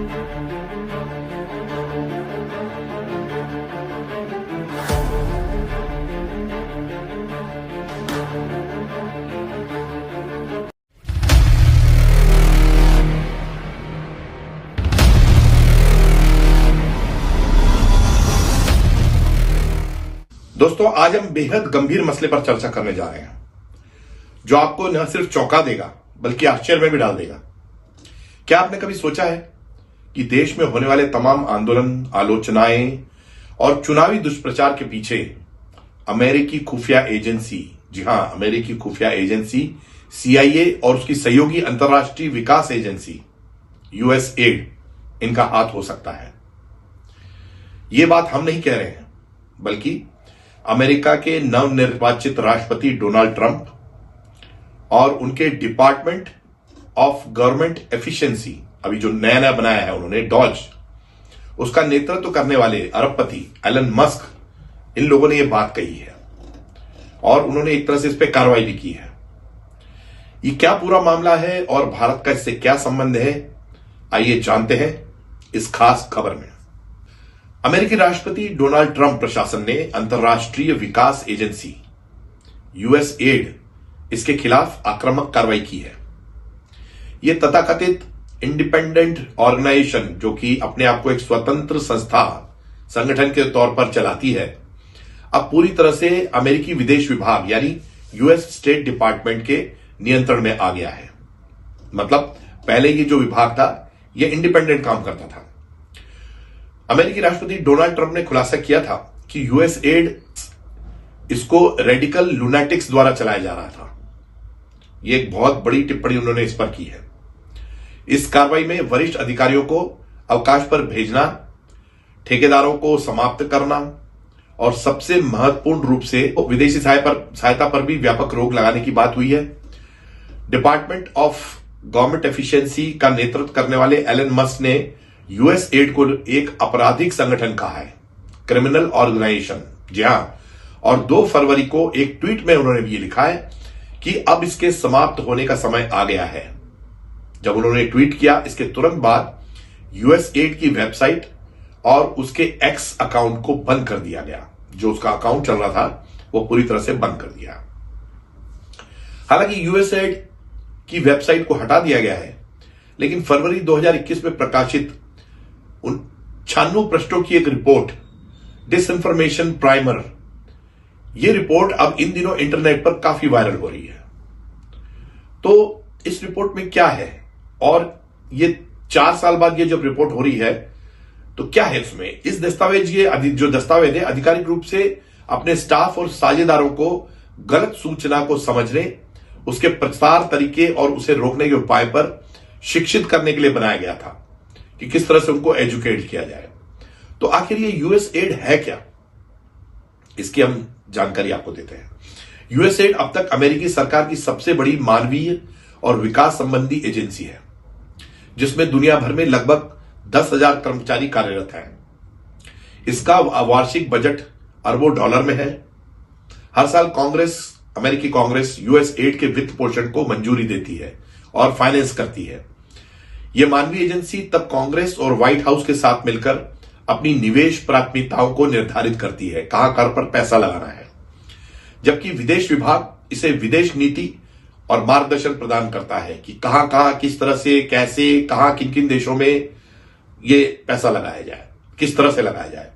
दोस्तों, आज हम बेहद गंभीर मसले पर चर्चा करने जा रहे हैं जो आपको न सिर्फ चौंका देगा बल्कि आश्चर्य में भी डाल देगा। क्या आपने कभी सोचा है कि देश में होने वाले तमाम आंदोलन, आलोचनाएं और चुनावी दुष्प्रचार के पीछे अमेरिकी खुफिया एजेंसी, जी हां, अमेरिकी खुफिया एजेंसी CIA और उसकी सहयोगी अंतर्राष्ट्रीय विकास एजेंसी USAID, इनका हाथ हो सकता है? यह बात हम नहीं कह रहे हैं, बल्कि अमेरिका के नवनिर्वाचित राष्ट्रपति डोनाल्ड ट्रंप और उनके डिपार्टमेंट ऑफ गवर्नमेंट एफिशिएंसी, अभी जो नया नया बनाया है उन्होंने, डॉज, उसका नेतृत्व करने वाले अरबपति एलन मस्क, इन लोगों ने यह बात कही है और उन्होंने एक तरह से इस पर कार्रवाई भी की है। ये क्या पूरा मामला है और भारत का इससे क्या संबंध है, आइए जानते हैं इस खास खबर में। अमेरिकी राष्ट्रपति डोनाल्ड ट्रंप प्रशासन ने अंतर्राष्ट्रीय विकास एजेंसी USAID, इसके खिलाफ आक्रामक कार्रवाई की है। यह तथाकथित इंडिपेंडेंट ऑर्गेनाइजेशन, जो कि अपने आप को एक स्वतंत्र संगठन के तौर पर चलाती है, अब पूरी तरह से अमेरिकी विदेश विभाग यानी US स्टेट डिपार्टमेंट के नियंत्रण में आ गया है। मतलब पहले ये जो विभाग था यह इंडिपेंडेंट काम करता था। अमेरिकी राष्ट्रपति डोनाल्ड ट्रंप ने खुलासा किया था कि USAID इसको रेडिकल लुनैटिक्स द्वारा चलाया जा रहा था। यह एक बहुत बड़ी टिप्पणी उन्होंने इस पर की है। इस कार्रवाई में वरिष्ठ अधिकारियों को अवकाश पर भेजना, ठेकेदारों को समाप्त करना और सबसे महत्वपूर्ण रूप से विदेशी सहायता पर भी व्यापक रोक लगाने की बात हुई है। डिपार्टमेंट ऑफ गवर्नमेंट एफिशिएंसी का नेतृत्व करने वाले एलन मस्क ने USAID को एक आपराधिक संगठन कहा है, क्रिमिनल ऑर्गेनाइजेशन। जी हां, और 2 फरवरी को एक ट्वीट में उन्होंने भी लिखा है कि अब इसके समाप्त होने का समय आ गया है। जब उन्होंने ट्वीट किया, इसके तुरंत बाद USAID की वेबसाइट और उसके X अकाउंट को बंद कर दिया गया। जो उसका अकाउंट चल रहा था वो पूरी तरह से बंद कर दिया। हालांकि USAID की वेबसाइट को हटा दिया गया है, लेकिन फरवरी 2021 में प्रकाशित 96 पृष्ठों की एक रिपोर्ट, डिसइंफॉर्मेशन प्राइमर, यह रिपोर्ट अब इन दिनों इंटरनेट पर काफी वायरल हो रही है। तो इस रिपोर्ट में क्या है और ये 4 साल बाद ये जब रिपोर्ट हो रही है तो क्या है इसमें? इस दस्तावेज, ये जो दस्तावेज है, आधिकारिक रूप से अपने स्टाफ और साझेदारों को गलत सूचना को समझने, उसके प्रसार तरीके और उसे रोकने के उपाय पर शिक्षित करने के लिए बनाया गया था कि किस तरह से उनको एजुकेट किया जाए। तो आखिर ये USAID है क्या, इसकी हम जानकारी आपको देते हैं। USAID अब तक अमेरिकी सरकार की सबसे बड़ी मानवीय और विकास संबंधी एजेंसी है, जिसमें दुनिया भर में लगभग 10,000 कर्मचारी कार्यरत हैं। इसका वार्षिक बजट अरबों डॉलर में है। हर साल अमेरिकी कांग्रेस USAID के वित्त पोषण को मंजूरी देती है और फाइनेंस करती है। यह मानवीय एजेंसी तब कांग्रेस और व्हाइट हाउस के साथ मिलकर अपनी निवेश प्राथमिकताओं को निर्धारित करती है, कहां कर पर पैसा लगाना है, जबकि विदेश विभाग इसे विदेश नीति और मार्गदर्शन प्रदान करता है कि कहां कहां, किस तरह से, कैसे, कहां, किन किन देशों में ये पैसा लगाया जाए, किस तरह से लगाया जाए।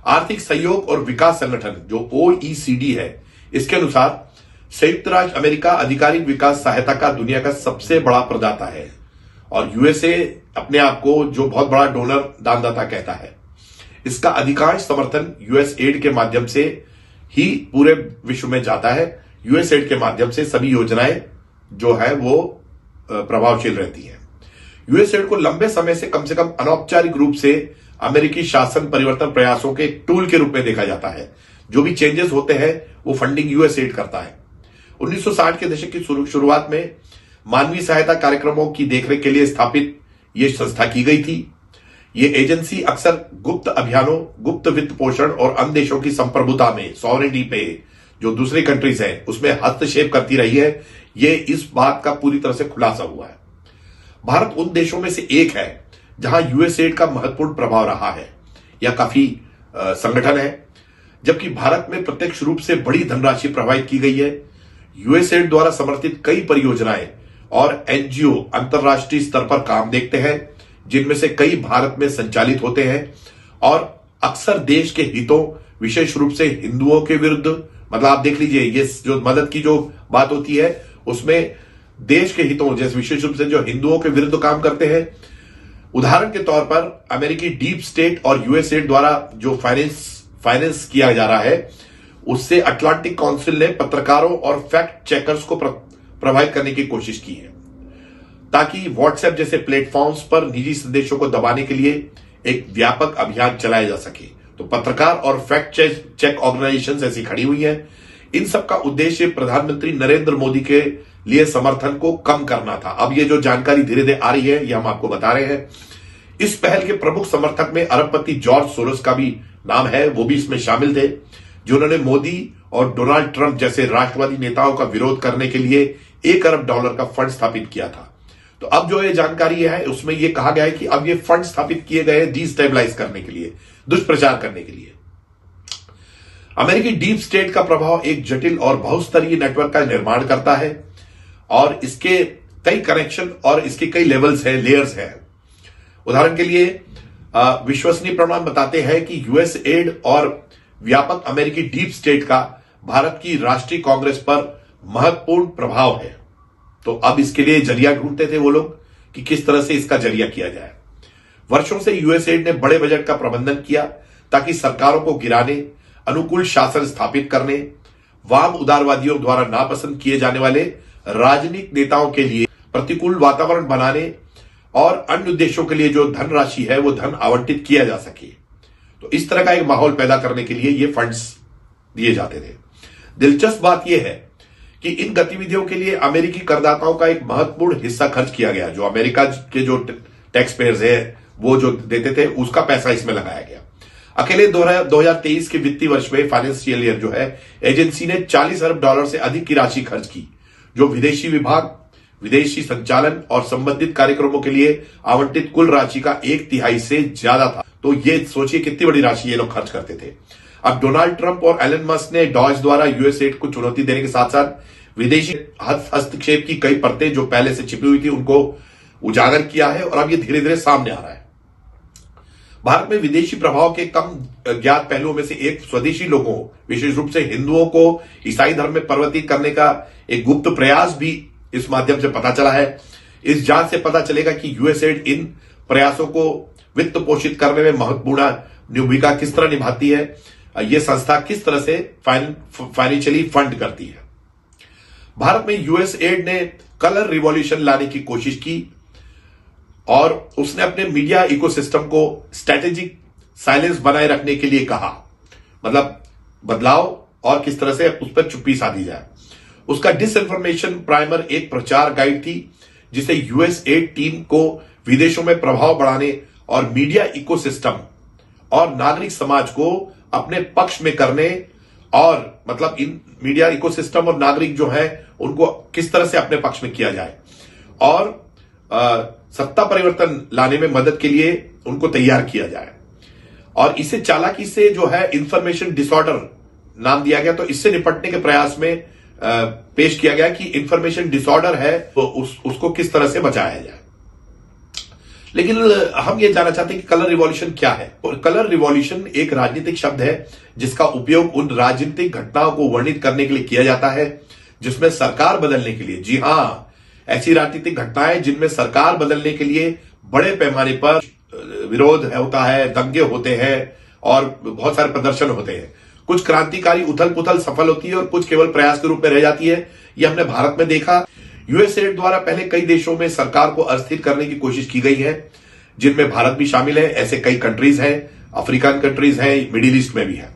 आर्थिक सहयोग और विकास संगठन जो OECD है, इसके अनुसार संयुक्त राष्ट्र अमेरिका आधिकारिक विकास सहायता का दुनिया का सबसे बड़ा प्रदाता है और USA अपने आप को जो बहुत बड़ा डोनर, दानदाता कहता है। इसका अधिकांश समर्थन USAID के माध्यम से ही पूरे विश्व में जाता है। USAID के माध्यम से सभी योजनाएं जो है वो प्रभावशील रहती हैं। USAID को लंबे समय से कम अनौपचारिक रूप से अमेरिकी शासन परिवर्तन प्रयासों के एक टूल के रूप में देखा जाता है। जो भी चेंजेस होते हैं वो फंडिंग USAID करता है। 1960 के दशक की शुरुआत में मानवीय सहायता कार्यक्रमों की देखरेख के लिए स्थापित यह संस्था की गई थी। ये एजेंसी अक्सर गुप्त अभियानों, गुप्त वित्त पोषण और अन्य देशों की संप्रभुता में, सॉवरेनिटी पे, जो दूसरी कंट्रीज है उसमें हस्तक्षेप करती रही है। ये इस बात का पूरी तरह से खुलासा हुआ है। भारत उन देशों में से एक है जहां यूएसएड का महत्वपूर्ण प्रभाव रहा है या काफी संगठन है, जबकि भारत में प्रत्यक्ष रूप से बड़ी धनराशि प्रवाहित की गई है। यूएसएड द्वारा समर्थित कई परियोजनाएं और एनजीओ अंतरराष्ट्रीय स्तर पर काम देखते हैं, जिनमें से कई भारत में संचालित होते हैं और अक्सर देश के हितों, विशेष रूप से हिंदुओं के विरुद्ध, मतलब आप देख लीजिए ये जो मदद की जो बात होती है उसमें देश के हितों, जैसे विशेष रूप से जो हिंदुओं के विरुद्ध काम करते हैं। उदाहरण के तौर पर अमेरिकी डीप स्टेट और यूएसएड द्वारा जो फाइनेंस किया जा रहा है, उससे अटलांटिक काउंसिल ने पत्रकारों और फैक्ट चेकर्स को प्रभावित करने की कोशिश की है, ताकि व्हाट्सएप जैसे प्लेटफॉर्म्स पर निजी संदेशों को दबाने के लिए एक व्यापक अभियान चलाया जा सके। तो पत्रकार और फैक्ट चेक ऑर्गेनाइजेशंस ऐसी खड़ी हुई हैं। इन सब का उद्देश्य प्रधानमंत्री नरेंद्र मोदी के लिए समर्थन को कम करना था। अब ये जो जानकारी धीरे धीरे आ रही है, ये हम आपको बता रहे हैं। इस पहल के प्रमुख समर्थक में अरबपति जॉर्ज सोरोस का भी नाम है, वो भी इसमें शामिल थे, जिन्होंने मोदी और डोनाल्ड ट्रंप जैसे राष्ट्रवादी नेताओं का विरोध करने के लिए $1 अरब का फंड स्थापित किया था। तो अब जो ये जानकारी है उसमें ये कहा गया है कि अब ये फंड स्थापित किए गए हैं डिस्टेबलाइज करने के लिए, दुष्प्रचार करने के लिए। अमेरिकी डीप स्टेट का प्रभाव एक जटिल और बहुस्तरीय नेटवर्क का निर्माण करता है और इसके कई कनेक्शन और इसके कई लेवल्स हैं, लेयर्स हैं। उदाहरण के लिए विश्वसनीय प्रमाण बताते हैं कि यूएसएड और व्यापक अमेरिकी डीप स्टेट का भारत की राष्ट्रीय कांग्रेस पर महत्वपूर्ण प्रभाव है। तो अब इसके लिए जरिया ढूंढते थे वो लोग कि किस तरह से इसका जरिया किया जाए। वर्षों से यूएसएड ने बड़े बजट का प्रबंधन किया ताकि सरकारों को गिराने, अनुकूल शासन स्थापित करने, वाम उदारवादियों द्वारा नापसंद किए जाने वाले राजनीतिक नेताओं के लिए प्रतिकूल वातावरण बनाने और अन्य उद्देश्यों के लिए जो धनराशि है वो धन आवंटित किया जा सके। तो इस तरह का एक माहौल पैदा करने के लिए ये फंड्स दिए जाते थे। दिलचस्प बात यह है कि इन गतिविधियों के लिए अमेरिकी करदाताओं का एक महत्वपूर्ण हिस्सा खर्च किया गया। जो अमेरिका के जो टैक्स पेयर्स है वो जो देते थे उसका पैसा इसमें लगाया गया। अकेले 2023 के वित्तीय वर्ष में फाइनेंशियल ईयर जो है, एजेंसी ने $40 अरब से अधिक की राशि खर्च की, जो विदेशी विभाग, विदेशी संचालन और संबंधित कार्यक्रमों के लिए आवंटित कुल राशि का 1/3 से ज्यादा था। तो ये सोचिए कितनी बड़ी राशि ये लोग खर्च करते थे। अब डोनाल्ड ट्रंप और एलन मस्क ने डॉज द्वारा यूएसएड को चुनौती देने के साथ साथ विदेशी हस्तक्षेप की कई परतें जो पहले से छिपी हुई थी उनको उजागर किया है और अब ये धीरे धीरे सामने आ रहा है। भारत में विदेशी प्रभाव के कम ज्ञात पहलुओं में से एक स्वदेशी लोगों, विशेष रूप से हिंदुओं को ईसाई धर्म में परिवर्तित करने का एक गुप्त प्रयास भी इस माध्यम से पता चला है। इस जांच से पता चलेगा कि यूएसएड इन प्रयासों को वित्त पोषित करने में महत्वपूर्ण भूमिका किस तरह निभाती है, यह संस्था किस तरह से फाइनेंशियली फंड करती है। भारत में यूएसएड ने कलर रिवॉल्यूशन लाने की कोशिश की और उसने अपने मीडिया इकोसिस्टम को स्ट्रेटेजिक साइलेंस बनाए रखने के लिए कहा, मतलब बदलाव और किस तरह से उस पर चुप्पी साधी जाए। उसका डिसइंफॉर्मेशन प्राइमर एक प्रचार गाइड थी जिसे यूएसएड टीम को विदेशों में प्रभाव बढ़ाने और मीडिया इकोसिस्टम और नागरिक समाज को अपने पक्ष में करने और मतलब इन मीडिया इकोसिस्टम और नागरिक जो है उनको किस तरह से अपने पक्ष में किया जाए और सत्ता परिवर्तन लाने में मदद के लिए उनको तैयार किया जाए। और इसे चालाकी से जो है इंफॉर्मेशन डिसऑर्डर नाम दिया गया। तो इससे निपटने के प्रयास में पेश किया गया कि इंफॉर्मेशन डिसऑर्डर है तो उसको किस तरह से बचाया जाए। लेकिन हम ये जानना चाहते हैं कि कलर रिवॉल्यूशन क्या है। और कलर रिवॉल्यूशन एक राजनीतिक शब्द है जिसका उपयोग उन राजनीतिक घटनाओं को वर्णित करने के लिए किया जाता है जिसमें सरकार बदलने के लिए, जी हां, ऐसी राजनीतिक घटनाएं जिनमें सरकार बदलने के लिए बड़े पैमाने पर विरोध होता है, दंगे होते हैं और बहुत सारे प्रदर्शन होते हैं। कुछ क्रांतिकारी उथल पुथल सफल होती है और कुछ केवल प्रयास के रूप में रह जाती है। यह हमने भारत में देखा। यूएसएड द्वारा पहले कई देशों में सरकार को अस्थिर करने की कोशिश की गई है, जिनमें भारत भी शामिल है। ऐसे कई कंट्रीज हैं, अफ्रीकन कंट्रीज हैं, मिडिल ईस्ट में भी है।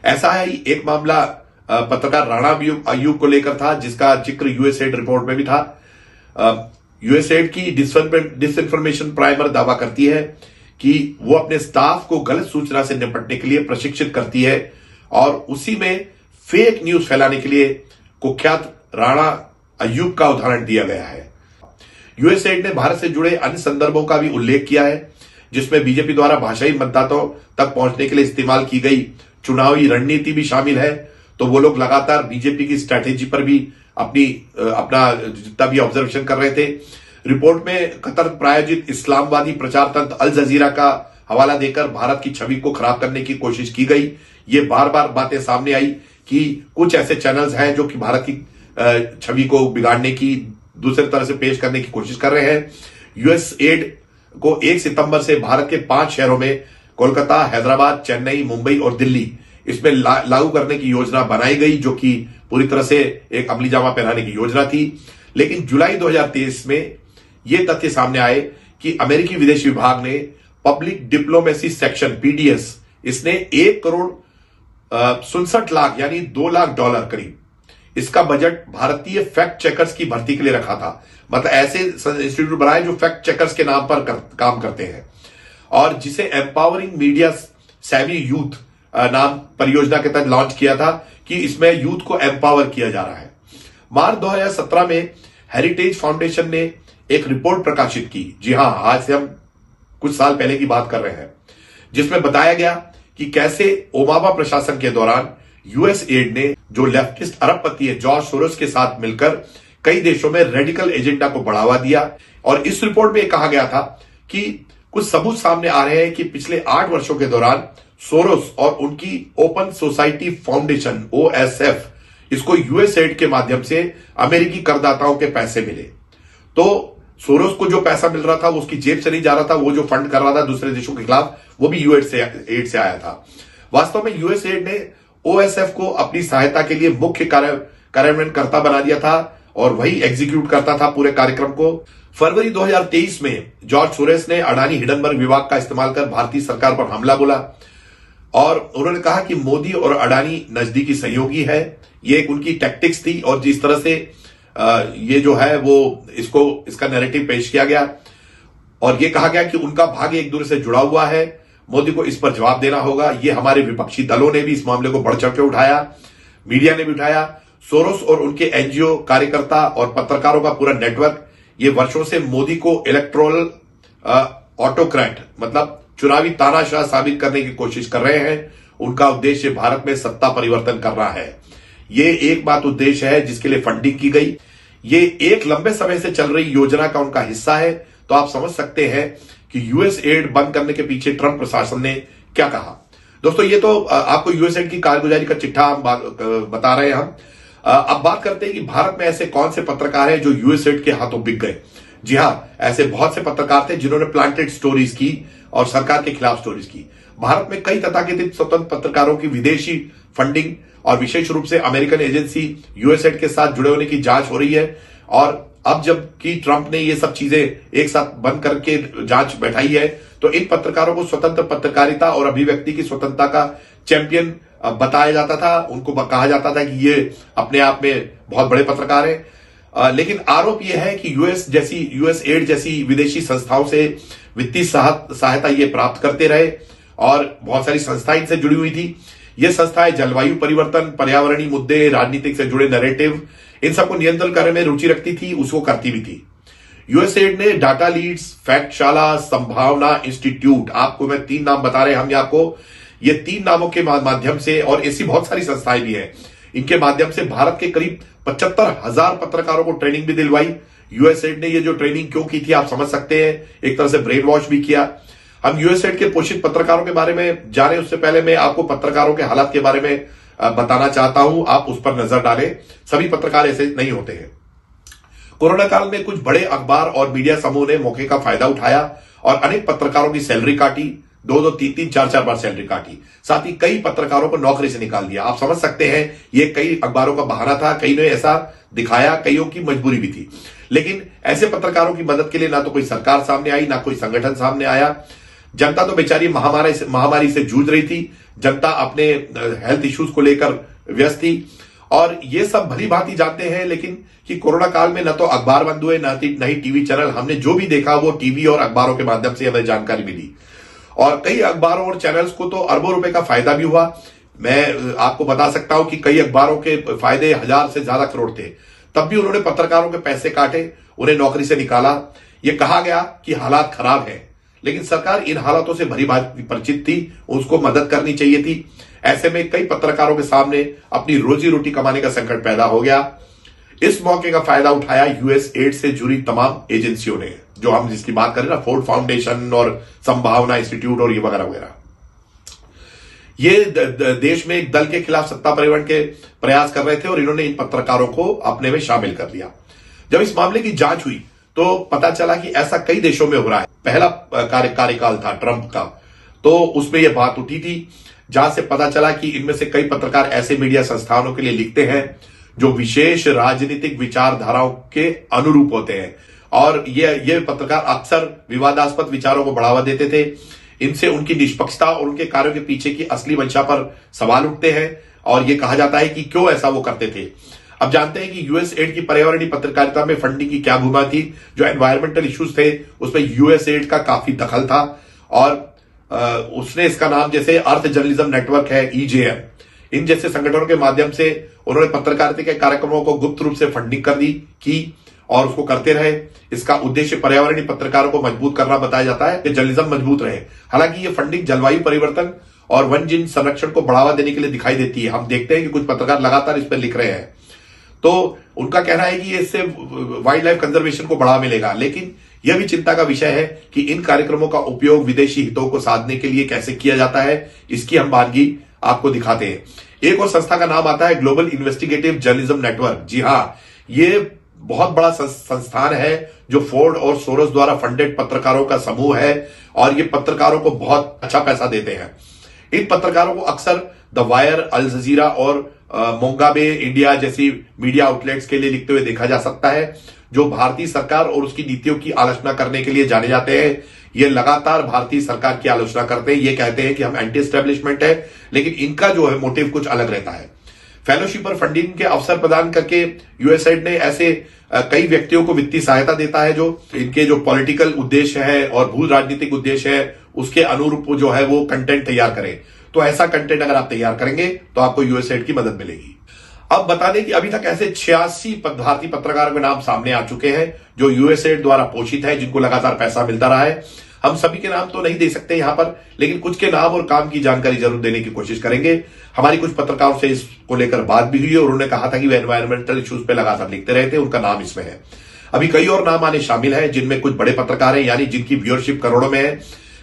ऐसा है एक मामला पत्रकार राणा अय्यूब को लेकर था जिसका जिक्र यूएसएड रिपोर्ट में भी था। यूएसएड की डिसइंफॉर्मेशन प्राइमर दावा करती है कि वो अपने स्टाफ को गलत सूचना से निपटने के लिए प्रशिक्षित करती है और उसी में फेक न्यूज फैलाने के लिए कुख्यात राणा अय्यूब का उदाहरण दिया गया है। यूएसएड ने भारत से जुड़े अन्य संदर्भों का भी उल्लेख किया है, जिसमें बीजेपी द्वारा भाषाई मतदाताओं तक पहुंचने के लिए इस्तेमाल की गई चुनावी रणनीति भी शामिल है। तो वो लोग लगातार बीजेपी की स्ट्रैटेजी पर भी अपना जितना भी ऑब्जर्वेशन कर रहे थे। रिपोर्ट में कतर प्रायोजित इस्लामवादी प्रचार तंत्र अल जजीरा का हवाला देकर भारत की छवि को खराब करने की कोशिश की गई। ये बार बार बातें सामने आई कि कुछ ऐसे चैनल्स हैं जो कि भारत की छवि को बिगाड़ने की, दूसरे तरह से पेश करने की कोशिश कर रहे हैं। यूएसएड को 1 सितंबर से भारत के 5 शहरों में कोलकाता, हैदराबाद, चेन्नई, मुंबई और दिल्ली इसमें लागू करने की योजना बनाई गई, जो कि पूरी तरह से एक अमली जामा पहनाने की योजना थी। लेकिन जुलाई 2023 में यह तथ्य सामने आए कि अमेरिकी विदेश विभाग ने पब्लिक डिप्लोमेसी सेक्शन पीडीएस इसने 1 करोड़ 67 लाख यानी $2 लाख करीब इसका बजट भारतीय फैक्ट चेकर्स की भर्ती के लिए रखा था। मतलब ऐसे इंस्टीट्यूट बनाए जो फैक्ट चेकर्स के नाम पर काम करते हैं, और जिसे एम्पावरिंग मीडिया सैवी यूथ नाम परियोजना के तहत लॉन्च किया था कि इसमें यूथ को एम्पावर किया जा रहा है। मार्च 2017 में हेरिटेज फाउंडेशन ने एक रिपोर्ट प्रकाशित की, जी हां, आज से हम कुछ साल पहले की बात कर रहे हैं, जिसमें बताया गया कि कैसे ओबामा प्रशासन के दौरान यूएसएड ने, जो लेफ्टिस्ट अरबपति है जॉर्ज सोरोस के साथ मिलकर कई देशों में रेडिकल एजेंडा को बढ़ावा दिया। और इस रिपोर्ट में कहा गया था कि कुछ सबूत सामने आ रहे हैं कि पिछले 8 वर्षों के दौरान सोरोस और उनकी ओपन सोसाइटी फाउंडेशन ओएसएफ इसको यूएसएड के माध्यम से अमेरिकी करदाताओं के पैसे मिले। तो सोरोस को जो पैसा मिल रहा था वो उसकी जेब से नहीं जा रहा था, वो जो फंड कर रहा था दूसरे देशों के खिलाफ वो भी यूएसएड से आया था। वास्तव में यूएसएड ने ओएसएफ को अपनी सहायता के लिए मुख्य कार्यान्वयनकर्ता बना दिया था और वही एग्जीक्यूट करता था पूरे कार्यक्रम को। फरवरी 2023 में जॉर्ज सोरोस ने अडानी हिंडनबर्ग विवाद का इस्तेमाल कर भारतीय सरकार पर हमला बोला और उन्होंने कहा कि मोदी और अडानी नजदीकी सहयोगी है। ये एक उनकी टैक्टिक्स थी और जिस तरह से ये जो है वो इसका नैरेटिव पेश किया गया और ये कहा गया कि उनका भाग्य एक दूसरे से जुड़ा हुआ है, मोदी को इस पर जवाब देना होगा। ये हमारे विपक्षी दलों ने भी इस मामले को बढ़ चढ़ के उठाया, मीडिया ने भी उठाया। सोरोस और उनके एनजीओ कार्यकर्ता और पत्रकारों का पूरा नेटवर्क ये वर्षों से मोदी को इलेक्टोरल ऑटोक्रेट मतलब चुनावी तानाशाह साबित करने की कोशिश कर रहे हैं। उनका उद्देश्य भारत में सत्ता परिवर्तन करना है। ये एक बात उद्देश्य है जिसके लिए फंडिंग की गई। ये एक लंबे समय से चल रही योजना का उनका हिस्सा है। तो आप समझ सकते हैं कि यूएसएड बंद करने के पीछे ट्रंप प्रशासन ने क्या कहा। दोस्तों ये तो आपको यूएसएड की कारगुजारी का चिट्ठा हम बता रहे हैं हम। अब बात करते हैं कि भारत में ऐसे कौन से पत्रकार हैं जो यूएसएड के हाथों बिक गए। जी हां, ऐसे बहुत से पत्रकार थे जिन्होंने प्लांटेड स्टोरीज की और सरकार के खिलाफ स्टोरीज की। भारत में कई तथाकथित स्वतंत्र पत्रकारों की विदेशी फंडिंग और विशेष रूप से अमेरिकन एजेंसी यूएसएड के साथ जुड़े होने की जांच हो रही है। और अब जबकि ट्रंप ने ये सब चीजें एक साथ बंद करके जांच बैठाई है, तो इन पत्रकारों को स्वतंत्र पत्रकारिता और अभिव्यक्ति की स्वतंत्रता का चैंपियन बताया जाता था। उनको कहा जाता था कि ये अपने आप में बहुत बड़े पत्रकार हैं। लेकिन आरोप यह है कि यूएसएड जैसी विदेशी संस्थाओं से वित्तीय सहायता ये प्राप्त करते रहे और बहुत सारी संस्थाएं इनसे जुड़ी हुई थी। ये संस्थाएं जलवायु परिवर्तन, पर्यावरणीय मुद्दे, राजनीतिक से जुड़े नैरेटिव, इन सबको नियंत्रण करने में रुचि रखती थी, उसको करती भी थी। यूएसएड ने डाटा लीड्स, फैक्टशाला, संभावना इंस्टीट्यूट, आपको मैं 3 नाम बता रहे हैं हम आपको, ये 3 नामों के माध्यम से, और ऐसी बहुत सारी संस्थाएं भी हैं, इनके माध्यम से भारत के करीब 75,000 पत्रकारों को ट्रेनिंग भी दिलवाई। यूएसएड ने ये जो ट्रेनिंग क्यों की थी आप समझ सकते हैं, एक तरह से ब्रेन वॉश भी किया। हम यूएसएड के पोषित पत्रकारों के बारे में जाने उससे पहले मैं आपको पत्रकारों के हालात के बारे में बताना चाहता हूं। आप उस पर नजर डालें, सभी पत्रकार ऐसे नहीं होते हैं। कोरोना काल में कुछ बड़े अखबार और मीडिया समूह ने मौके का फायदा उठाया और अनेक पत्रकारों की सैलरी काटी, 2-2, 3-3, 4-4 बार सैलरी काटी। साथ ही कई पत्रकारों को नौकरी से निकाल दिया। आप समझ सकते हैं ये कई अखबारों का बहाना था, कई ने ऐसा दिखाया, कईयों की मजबूरी भी थी। लेकिन ऐसे पत्रकारों की मदद के लिए ना तो कोई सरकार सामने आई, ना कोई संगठन सामने आया। जनता तो बेचारी महामारी से जूझ रही थी। जनता अपने हेल्थ इश्यूज को लेकर व्यस्त थी और ये सब भली भांति जानते हैं। लेकिन कि कोरोना काल में न तो अखबार बंद हुए, न ही टीवी चैनल, हमने जो भी देखा वो टीवी और अखबारों के माध्यम से हमें जानकारी मिली। और कई अखबारों और चैनल्स को तो अरबों रुपए का फायदा भी हुआ। मैं आपको बता सकता हूं कि कई अखबारों के फायदे 1000 से ज्यादा करोड़ थे। तब भी उन्होंने पत्रकारों के पैसे काटे, उन्हें नौकरी से निकाला। यह कहा गया कि हालात खराब हैं, लेकिन सरकार इन हालातों से भली भांति परिचित थी, उसको मदद करनी चाहिए थी। ऐसे में कई पत्रकारों के सामने अपनी रोजी रोटी कमाने का संकट पैदा हो गया। इस मौके का फायदा उठाया यूएस एड से जुड़ी तमाम एजेंसियों ने, जो हम जिसकी बात करें ना, फोर्ड फाउंडेशन और संभावना इंस्टीट्यूट और ये वगैरह वगैरह। ये देश में एक दल के खिलाफ सत्ता परिवर्तन के प्रयास कर रहे थे और इन्होंने इन पत्रकारों को अपने में शामिल कर लिया। जब इस मामले की जांच हुई तो पता चला कि ऐसा कई देशों में हो रहा है। पहला कार्यकाल था ट्रंप का, तो उसमें यह बात उठी थी, जहां से पता चला कि इनमें से कई पत्रकार ऐसे मीडिया संस्थानों के लिए लिखते हैं जो विशेष राजनीतिक विचारधाराओं के अनुरूप होते हैं, और ये पत्रकार अक्सर विवादास्पद विचारों को बढ़ावा देते थे। इनसे उनकी निष्पक्षता और उनके कार्यों के पीछे की असली मंशा पर सवाल उठते हैं, और यह कहा जाता है कि क्यों ऐसा वो करते थे। अब जानते हैं कि यूएस एड की पर्यावरणीय पत्रकारिता में फंडिंग की क्या भूमिका थी। जो एनवायरमेंटल इश्यूज थे उसमें यूएस एड का काफी दखल था, और उसने इसका नाम जैसे अर्थ जर्नलिज्म नेटवर्क है, ईजेएम, इन जैसे संगठनों के माध्यम से उन्होंने पत्रकारिता के कार्यक्रमों को गुप्त रूप से फंडिंग कर दी की और उसको करते रहे। इसका उद्देश्य पर्यावरणीय पत्रकारों को मजबूत करना बताया जाता है कि जर्नलिज्म मजबूत रहे। हालांकि ये फंडिंग जलवायु परिवर्तन और वन्यजीव संरक्षण को बढ़ावा देने के लिए दिखाई देती है। हम देखते हैं कि कुछ पत्रकार लगातार इस पर लिख रहे हैं, तो उनका कहना है कि इससे वाइल्ड लाइफ कंजर्वेशन को बढ़ावा मिलेगा। लेकिन यह भी चिंता का विषय है कि इन कार्यक्रमों का उपयोग विदेशी हितों को साधने के लिए कैसे किया जाता है, इसकी हम बानगी आपको दिखाते हैं। एक और संस्था का नाम आता है ग्लोबल इन्वेस्टिगेटिव जर्नलिज्म नेटवर्क। जी हां, ये बहुत बड़ा संस्थान है जो फोर्ड और सोरोस द्वारा फंडेड पत्रकारों का समूह है, और ये पत्रकारों को बहुत अच्छा पैसा देते हैं। इन पत्रकारों को अक्सर द वायर, अल जजीरा और मोंगाबे इंडिया जैसी मीडिया आउटलेट्स के लिए लिखते हुए देखा जा सकता है, जो भारतीय सरकार और उसकी नीतियों की आलोचना करने के लिए जाने जाते हैं। ये लगातार भारतीय सरकार की आलोचना करते हैं, ये कहते हैं कि हम एंटी एस्टेब्लिशमेंट है, लेकिन इनका जो है मोटिव कुछ अलग रहता है। फेलोशिप और फंडिंग के अवसर प्रदान करके यूएसएड ने ऐसे कई व्यक्तियों को वित्तीय सहायता देता है जो इनके जो पॉलिटिकल उद्देश्य है और भू राजनीतिक उद्देश्य है उसके अनुरूप जो है वो कंटेंट तैयार करें। तो ऐसा कंटेंट अगर आप तैयार करेंगे तो आपको यूएसएड की मदद मिलेगी। अब बता दें कि अभी तक ऐसे 86 भारतीय पत्रकारों के नाम सामने आ चुके हैं जो यूएसएड द्वारा पोषित है, जिनको लगातार पैसा मिलता रहा है। हम सभी के नाम तो नहीं दे सकते यहां पर, लेकिन कुछ के नाम और काम की जानकारी जरूर देने की कोशिश करेंगे। हमारी कुछ पत्रकारों से इसको लेकर बात भी हुई और उन्होंने कहा था कि वे एनवायरमेंटल इश्यूज पे लगातार लिखते रहे थे, उनका नाम इसमें है। अभी कई और नाम आने शामिल है, जिनमें कुछ बड़े पत्रकार हैं, यानी जिनकी व्यूअरशिप करोड़ों में है।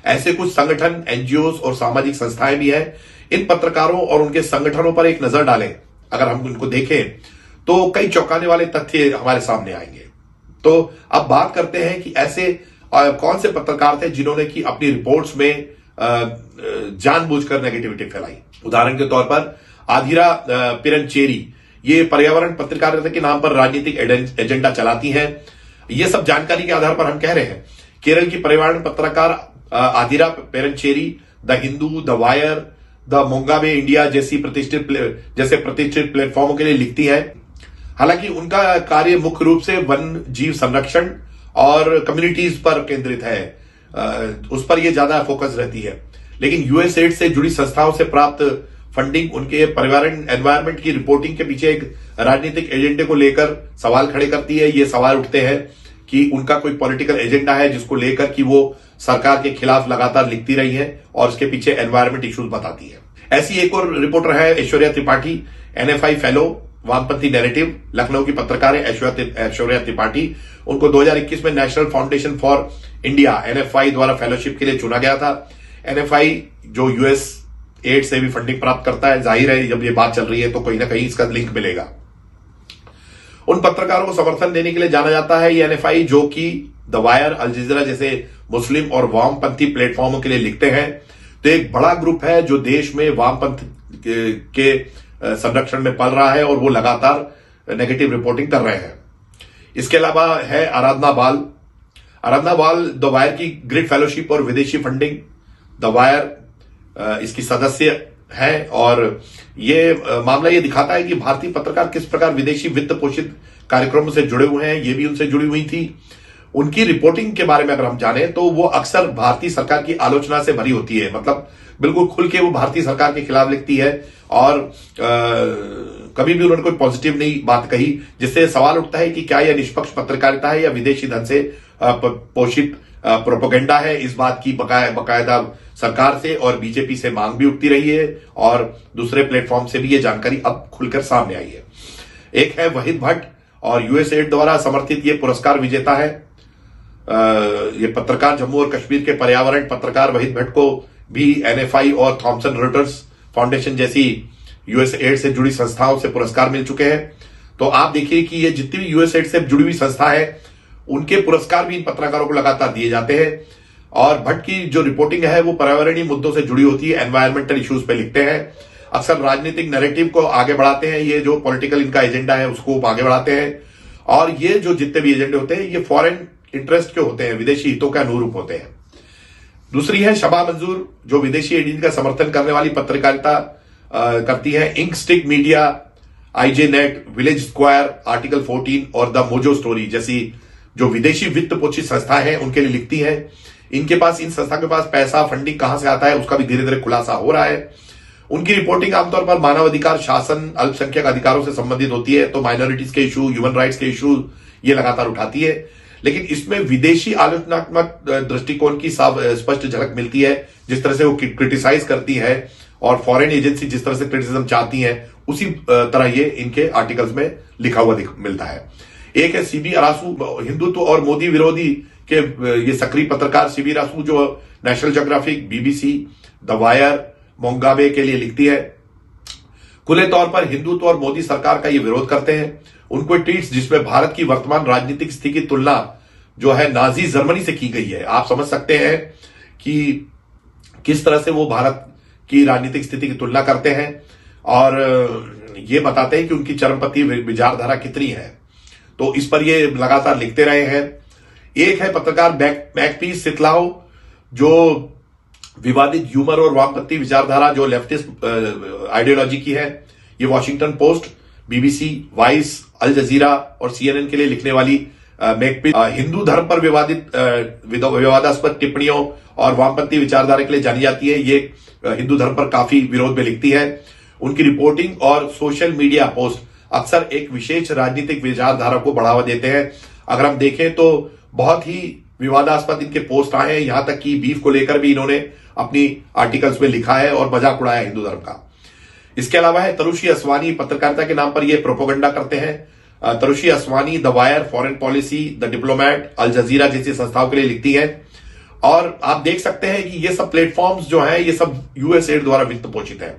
ऐसे कुछ संगठन, एनजीओ और सामाजिक संस्थाएं भी हैं। इन पत्रकारों और उनके संगठनों पर एक नजर डालें, अगर हम उनको देखें तो कई चौंकाने वाले तथ्य हमारे सामने आएंगे। तो अब बात करते हैं कि ऐसे कौन से पत्रकार थे जिन्होंने की अपनी रिपोर्ट्स में जानबूझकर नेगेटिविटी फैलाई। उदाहरण के तौर पर आधिरा पिरनचेरी, ये पर्यावरण पत्रकारिता के नाम पर राजनीतिक एजेंडा चलाती हैं। ये सब जानकारी के आधार पर हम कह रहे हैं। केरल की पर्यावरण पत्रकार Adhira Piranchery the Hindu, the Wire, the Mongabay India जैसे प्रतिष्ठित प्लेटफॉर्मों के लिए लिखती है। हालांकि उनका कार्य मुख्य रूप से वन जीव संरक्षण और कम्युनिटीज पर केंद्रित है, उस पर यह ज्यादा फोकस रहती है। लेकिन यूएसएड से जुड़ी संस्थाओं से प्राप्त फंडिंग उनके पर्यावरण एनवायरमेंट की रिपोर्टिंग के पीछे एक राजनीतिक एजेंडे को लेकर सवाल खड़े करती है। ये सवाल उठते हैं कि उनका कोई पॉलिटिकल एजेंडा है जिसको लेकर कि वो सरकार के खिलाफ लगातार लिखती रही है और उसके पीछे एनवायरमेंट इश्यूज बताती है। ऐसी एक और रिपोर्टर है ऐश्वर्या त्रिपाठी, एनएफआई फेलो, वामपंथी नैरेटिव, लखनऊ की पत्रकार है ऐश्वर्या त्रिपाठी। उनको 2021 में national foundation for India NFI द्वारा फेलोशिप के लिए चुना गया था। एनएफआई जो यूएस एड से भी फंडिंग प्राप्त करता है, जाहिर है जब ये बात चल रही है तो कहीं ना कहीं इसका लिंक मिलेगा। उन पत्रकारों को समर्थन देने के लिए जाना जाता है ये एनएफआई, जो कि द वायर, अल जजीरा जैसे मुस्लिम और वामपंथी प्लेटफॉर्मों के लिए लिखते हैं। तो एक बड़ा ग्रुप है जो देश में वामपंथ के संरक्षण में पल रहा है और वो लगातार नेगेटिव रिपोर्टिंग कर रहे हैं। इसके अलावा है आराधना बाल द वायर की ग्रेट फेलोशिप और विदेशी फंडिंग, द वायर इसकी सदस्य है, और ये मामला ये दिखाता है कि भारतीय पत्रकार किस प्रकार विदेशी वित्त पोषित कार्यक्रमों से जुड़े हुए हैं। ये भी उनसे जुड़ी हुई थी। उनकी रिपोर्टिंग के बारे में अगर हम जाने तो वो अक्सर भारतीय सरकार की आलोचना से भरी होती है, मतलब बिल्कुल खुल के वो भारतीय सरकार के खिलाफ लिखती है और कभी भी उन्होंने कोई पॉजिटिव नहीं बात कही, जिससे सवाल उठता है कि क्या यह निष्पक्ष पत्रकारिता है या विदेशी धन से पोषित प्रोपेगेंडा है। इस बात की बकायदा सरकार से और बीजेपी से मांग भी उठती रही है और दूसरे प्लेटफॉर्म से भी ये जानकारी अब खुलकर सामने आई है। एक है वहीद भट्ट और यूएसएड द्वारा समर्थित ये पुरस्कार विजेता है। ये पत्रकार जम्मू और कश्मीर के पर्यावरण पत्रकार वहीद भट्ट को भी एनएफआई और थॉमसन रॉयटर्स फाउंडेशन जैसी यूएसएड से जुड़ी संस्थाओं से पुरस्कार मिल चुके हैं। तो आप देखिए कि ये जितनी भी यूएसएड से जुड़ी हुई संस्था है उनके पुरस्कार भी इन पत्रकारों को लगातार दिए जाते हैं। और भट्ट की जो रिपोर्टिंग है वो पर्यावरणीय मुद्दों से जुड़ी होती है, एनवायरमेंटल इश्यूज पे लिखते हैं, अक्सर राजनीतिक नैरेटिव को आगे बढ़ाते हैं। ये जो पॉलिटिकल इनका एजेंडा है उसको आगे बढ़ाते हैं और ये जो जितने भी एजेंडे होते हैं ये फॉरेन इंटरेस्ट के होते हैं, विदेशी हितों के अनुरूप होते हैं। दूसरी है शबा मंजूर जो विदेशी एजेंडे का समर्थन करने वाली पत्रकारिता करती है। Ink Stick Media, IJ Net, Village Square, Article 14 और द मोजो स्टोरी जैसी जो विदेशी वित्त पोषित संस्थाएं हैं उनके लिए लिखती है। इन संस्था के पास पैसा फंडिंग कहां से आता है उसका भी धीरे धीरे खुलासा हो रहा है। उनकी रिपोर्टिंग आमतौर पर मानवाधिकार, शासन, अल्पसंख्यक अधिकारों से संबंधित होती है, तो माइनॉरिटीज के इशू, ह्यूमन राइट्स के इशू ये लगातार उठाती है। लेकिन इसमें विदेशी आलोचनात्मक दृष्टिकोण की स्पष्ट झलक मिलती है। जिस तरह से वो क्रिटिसाइज करती है और फॉरेन एजेंसी जिस तरह से क्रिटिसिज्म चाहती है उसी तरह ये इनके आर्टिकल्स में लिखा हुआ मिलता है। एक है सीबी अरासू, हिंदुत्व और मोदी विरोधी के ये सक्रिय पत्रकार सीबी अरासू जो National Geographic, BBC, the Wire, Mongabay के लिए लिखती है। खुले तौर पर हिंदुत्व और मोदी सरकार का ये विरोध करते हैं। उनको ट्वीट्स जिसमें भारत की वर्तमान राजनीतिक स्थिति की तुलना जो है नाजी जर्मनी से की गई है। आप समझ सकते हैं कि किस तरह से वो भारत की राजनीतिक स्थिति की तुलना करते हैं और ये बताते हैं कि उनकी चरमपंथी विचारधारा कितनी है। तो इस पर ये लगातार लिखते रहे हैं। एक है पत्रकार मैकपीस सितलाओ जो विवादित ह्यूमर और वामपंथी विचारधारा जो लेफ्टिस्ट आइडियोलॉजी की है। ये वॉशिंगटन पोस्ट, बीबीसी, वाइस, अल जजीरा और सीएनएन के लिए लिखने वाली मैकपीस हिंदू धर्म पर विवादास्पद टिप्पणियों और वामपंथी विचारधारा के लिए जानी जाती है। ये हिंदू धर्म पर काफी विरोध में लिखती है। उनकी रिपोर्टिंग और सोशल मीडिया पोस्ट अक्सर एक विशेष राजनीतिक विचारधारा को बढ़ावा देते हैं। अगर हम देखें तो बहुत ही विवादास्पद इनके पोस्ट आए हैं, यहां तक कि बीफ को लेकर भी इन्होंने अपनी आर्टिकल्स में लिखा है और मजाक उड़ाया हिंदू धर्म का। इसके अलावा है तरुषी असवानी, पत्रकारिता के नाम पर ये प्रोपोगंडा करते हैं। Tarushi Aswani the Wire, Foreign Policy, the Diplomat, Al Jazeera जैसी संस्थाओं के लिए लिखती है। और आप देख सकते हैं कि ये सब प्लेटफॉर्म्स जो है ये सब यूएसएड द्वारा वित्त पोषित है।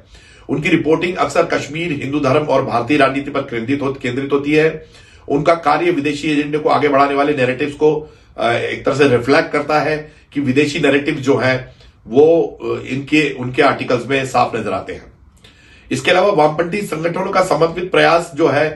उनकी रिपोर्टिंग अक्सर कश्मीर, हिंदू धर्म और भारतीय राजनीति पर केंद्रित होती है। उनका कार्य विदेशी एजेंडे को आगे बढ़ाने वाले नैरेटिव्स को एक तरह से रिफ्लेक्ट करता है कि विदेशी नैरेटिव जो है वो उनके आर्टिकल्स में साफ नजर आते हैं। इसके अलावा वामपंथी संगठनों का समन्वित प्रयास जो है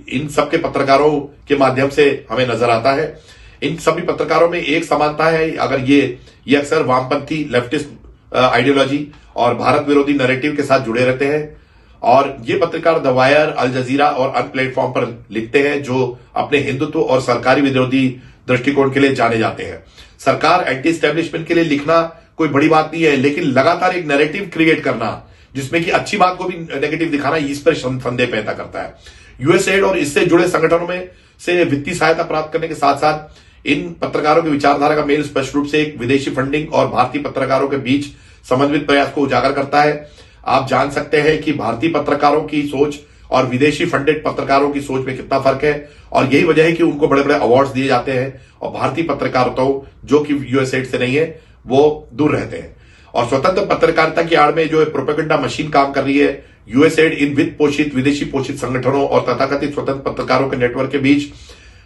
इन सबके पत्रकारों के माध्यम से हमें नजर आता है। इन सभी पत्रकारों में एक समानता है, अगर ये अक्सर वामपंथी लेफ्टिस्ट आइडियोलॉजी और भारत विरोधी नैरेटिव के साथ जुड़े रहते हैं। और ये पत्रकार द वायर, अल जजीरा और अन्य प्लेटफॉर्म पर लिखते हैं जो अपने हिंदुत्व और सरकारी विरोधी दृष्टिकोण के लिए जाने जाते हैं। सरकार, एंटी एस्टेब्लिशमेंट के लिए लिखना कोई बड़ी बात नहीं है, लेकिन लगातार एक नैरेटिव क्रिएट करना जिसमें कि अच्छी बात को भी नेगेटिव दिखाना, इस पर संदेह पैदा करता है। यूएसएड और इससे जुड़े संगठनों में से वित्तीय सहायता प्राप्त करने के साथ साथ इन पत्रकारों की विचारधारा का मेल स्पष्ट रूप से एक विदेशी फंडिंग और भारतीय पत्रकारों के बीच समन्वित प्रयास को उजागर करता है। आप जान सकते हैं कि भारतीय पत्रकारों की सोच और विदेशी फंडेड पत्रकारों की सोच में कितना फर्क है और यही वजह है कि उनको बड़े बड़े अवार्ड्स दिए जाते हैं और भारतीय पत्रकारिता जो कि यूएसएड से नहीं है वो दूर रहते हैं। और स्वतंत्र पत्रकारिता की आड़ में जो है प्रोपेगेंडा मशीन काम कर रही है। यूएसएड इन वित्त पोषित, विदेशी पोषित संगठनों और तथाकथित स्वतंत्र पत्रकारों के नेटवर्क के बीच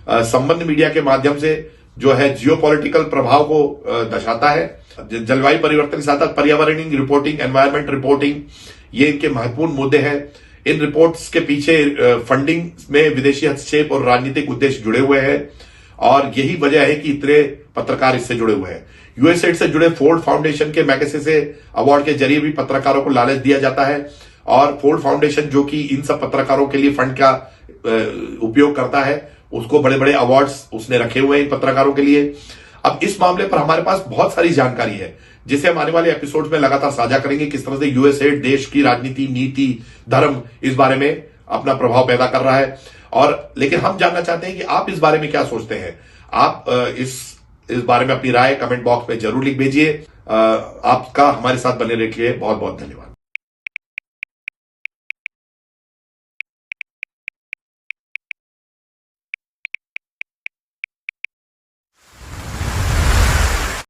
संबंध मीडिया के माध्यम से जो है जियोपॉलिटिकल प्रभाव को दर्शाता है। जलवायु परिवर्तन के साथ पर्यावरणीय रिपोर्टिंग, एनवायरमेंट रिपोर्टिंग, ये इनके महत्वपूर्ण मुद्दे हैं। इन रिपोर्ट्स के पीछे फंडिंग में विदेशी हस्तक्षेप और राजनीतिक उद्देश्य जुड़े हुए हैं और यही वजह है कि इतने पत्रकार इससे जुड़े हुए हैं। यूएसएड से जुड़े फोर्ड फाउंडेशन के मैगसेसे अवार्ड के जरिए भी पत्रकारों को लालच दिया जाता है और फोर्ड फाउंडेशन जो कि इन सब पत्रकारों के लिए फंड का उपयोग करता है, उसको बड़े बड़े अवार्ड्स उसने रखे हुए हैं इन पत्रकारों के लिए। अब इस मामले पर हमारे पास बहुत सारी जानकारी है जिसे हम आने वाले एपिसोड में लगातार साझा करेंगे, किस तरह से यूएसए देश की राजनीति, नीति, धर्म इस बारे में अपना प्रभाव पैदा कर रहा है। और लेकिन हम जानना चाहते हैं कि आप इस बारे में क्या सोचते हैं। आप इस बारे में अपनी राय कमेंट बॉक्स में जरूर लिख भेजिए। आपका हमारे साथ बने रहने के लिए बहुत बहुत धन्यवाद।